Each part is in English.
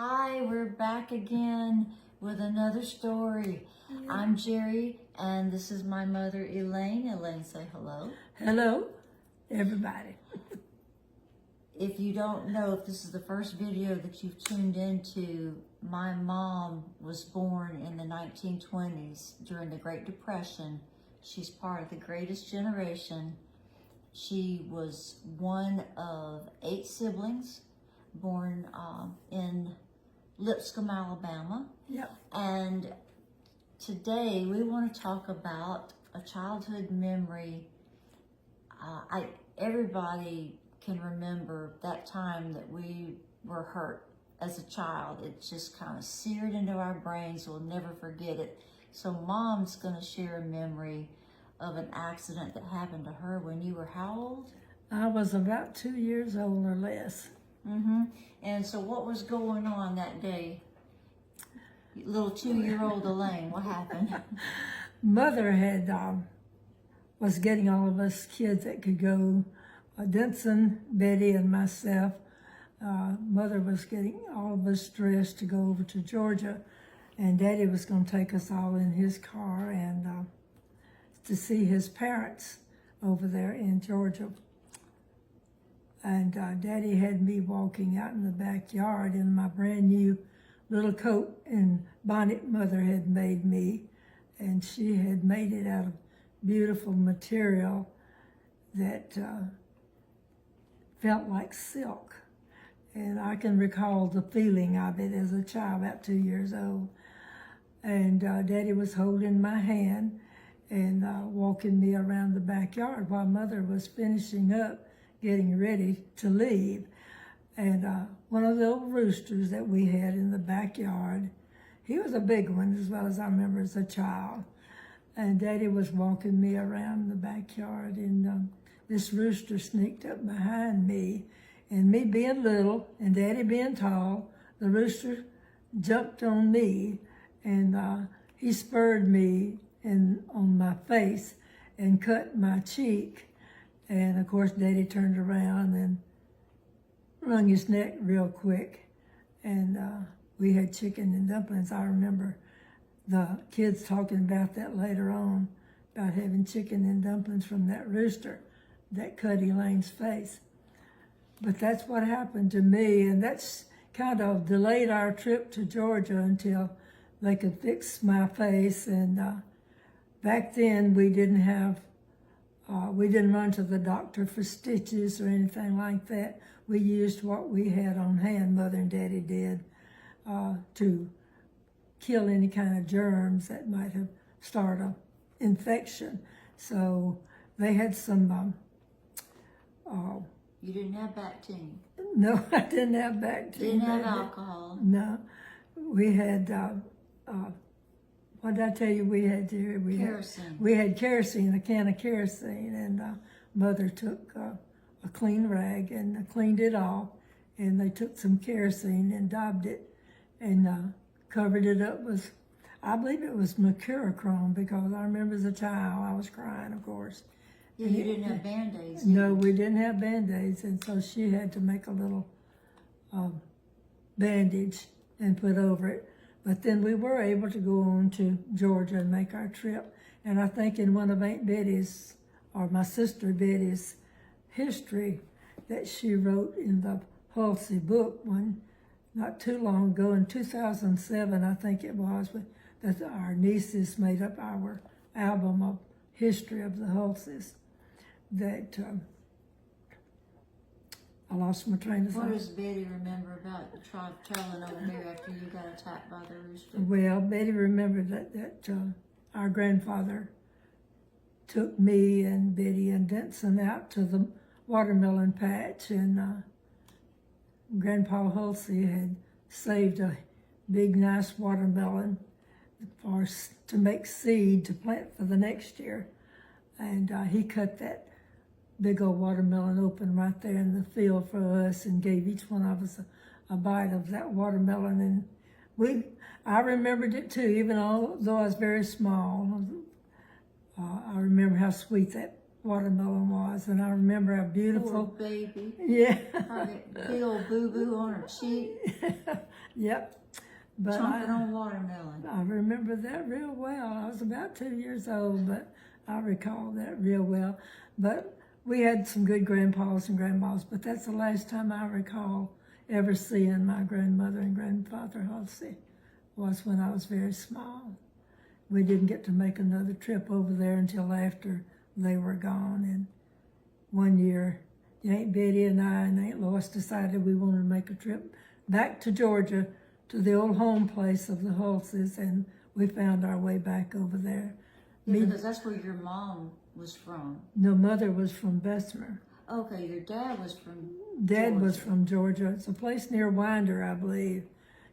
Hi, we're back again with another story. I'm Jerry, and this is my mother, Elaine. Elaine, say hello. Hello, everybody. If you don't know, if this is the first video that you've tuned into, my mom was born in the 1920s during the Great Depression. She's part of the greatest generation. She was one of 8 siblings born in Lipscomb, Alabama. Yep. And today we want to talk about a childhood memory. Everybody can remember that time that we were hurt as a child. It just kind of seared into our brains. We'll never forget it. So Mom's going to share a memory of an accident that happened to her when you were how old? I was about 2 years old or less. And so what was going on that day? Little 2-year-old Elaine, what happened? Mother had was getting all of us kids that could go, Denson, Betty, and myself. Mother was getting all of us dressed to go over to Georgia, and Daddy was going to take us all in his car and to see his parents over there in Georgia. And Daddy had me walking out in the backyard in my brand new little coat and bonnet Mother had made me. And she had made it out of beautiful material that felt like silk. And I can recall the feeling of it as a child, about 2 years old. And Daddy was holding my hand and walking me around the backyard while Mother was finishing up getting ready to leave. And one of the old roosters that we had in the backyard, he was a big one as well as I remember as a child. And Daddy was walking me around the backyard, and this rooster sneaked up behind me. And me being little and Daddy being tall, the rooster jumped on me, and he spurred me on my face and cut my cheek. And of course, Daddy turned around and wrung his neck real quick. And we had chicken and dumplings. I remember the kids talking about that later on, about having chicken and dumplings from that rooster that cut Elaine's face. But that's what happened to me, and that's kind of delayed our trip to Georgia until they could fix my face. And back then, we didn't run to the doctor for stitches or anything like that. We used what we had on hand, Mother and Daddy did, to kill any kind of germs that might have started an infection. So they had some... You didn't have Bactine? No, I didn't have Bactine. Didn't have alcohol? No. We had... what did I tell you we had, Jerry? Kerosene. We had kerosene, a can of kerosene, and Mother took a clean rag and cleaned it off, and they took some kerosene and daubed it and covered it up with, I believe it was mercurochrome, because I remember as a child I was crying, of course. Yeah, you didn't have Band-Aids? No, we didn't have Band-Aids, and so she had to make a little bandage and put over it. But then we were able to go on to Georgia and make our trip. And I think in one of Aunt Betty's, or my sister Betty's, history that she wrote in the Halsey book not too long ago, in 2007, I think it was, that our nieces made up our album of history of the Halseys. That I lost my train of thought. What does Betty remember about traveling over there after you got attacked by the rooster? Well, Betty remembered that our grandfather took me and Betty and Denson out to the watermelon patch, and Grandpa Halsey had saved a big, nice watermelon for us to make seed to plant for the next year. And he cut that big old watermelon open right there in the field for us and gave each one of us a bite of that watermelon. And I remembered it too, even though I was very small. I remember how sweet that watermelon was, and I remember how beautiful. Poor baby. Yeah. Her big old boo-boo on her cheek. Yep. But Chomping on watermelon. I remember that real well. I was about 2 years old, but I recall that real well. But we had some good grandpas and grandmas, but that's the last time I recall ever seeing my grandmother and grandfather Halsey, was when I was very small. We didn't get to make another trip over there until after they were gone. And one year, Aunt Betty and I and Aunt Lois decided we wanted to make a trip back to Georgia to the old home place of the Hulses, and we found our way back over there. Yeah, because that's where your mom was from. No, mother was from Bessemer. Okay, your dad was from Dad Georgia. was from Georgia. It's a place near Winder, I believe,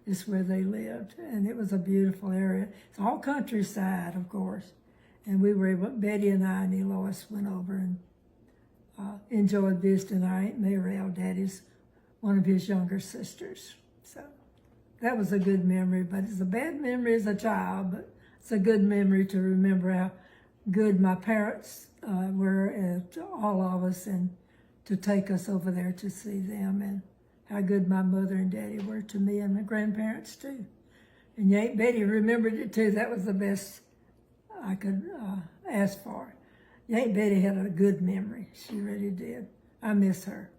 is where they lived. And it was a beautiful area. It's all countryside, of course. And we were able, Betty and I and Elois went over and enjoyed visiting our Aunt Mayrell, Daddy's, one of his younger sisters. So that was a good memory, but it's a bad memory as a child, but it's a good memory to remember how good my parents were to all of us, and to take us over there to see them, and how good my mother and daddy were to me and my grandparents too. And Aunt Betty remembered it too. That was the best I could ask for. Aunt Betty had a good memory. She really did. I miss her.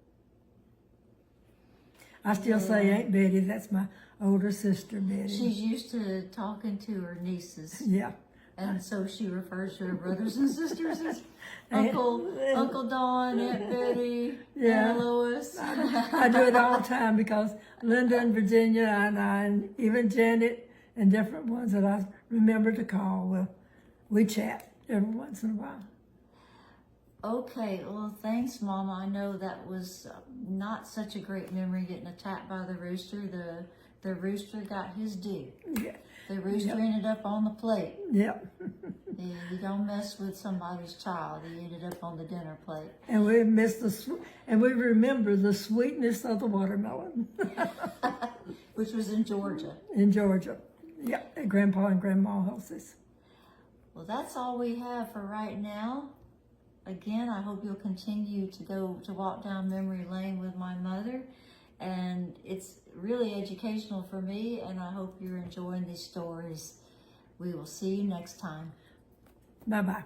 I still say Aunt Betty. That's my older sister, Betty. She's used to talking to her nieces. Yeah. And so she refers to her brothers and sisters as Uncle Don, Aunt Betty, Aunt Lois. I do it all the time because Linda and Virginia and even Janet and different ones that I remember to call, well, we chat every once in a while. Okay, well, thanks, Mama. I know that was not such a great memory, getting attacked by the rooster. The rooster got his due. Yeah. The rooster ended up on the plate. Yep. Yeah, you don't mess with somebody's child. He ended up on the dinner plate. And we we remember the sweetness of the watermelon. Which was in Georgia. In Georgia. Yep, at Grandpa and Grandma houses. Well, that's all we have for right now. Again, I hope you'll continue to walk down memory lane with my mother. And it's really educational for me, and I hope you're enjoying these stories. We will see you next time. Bye-bye.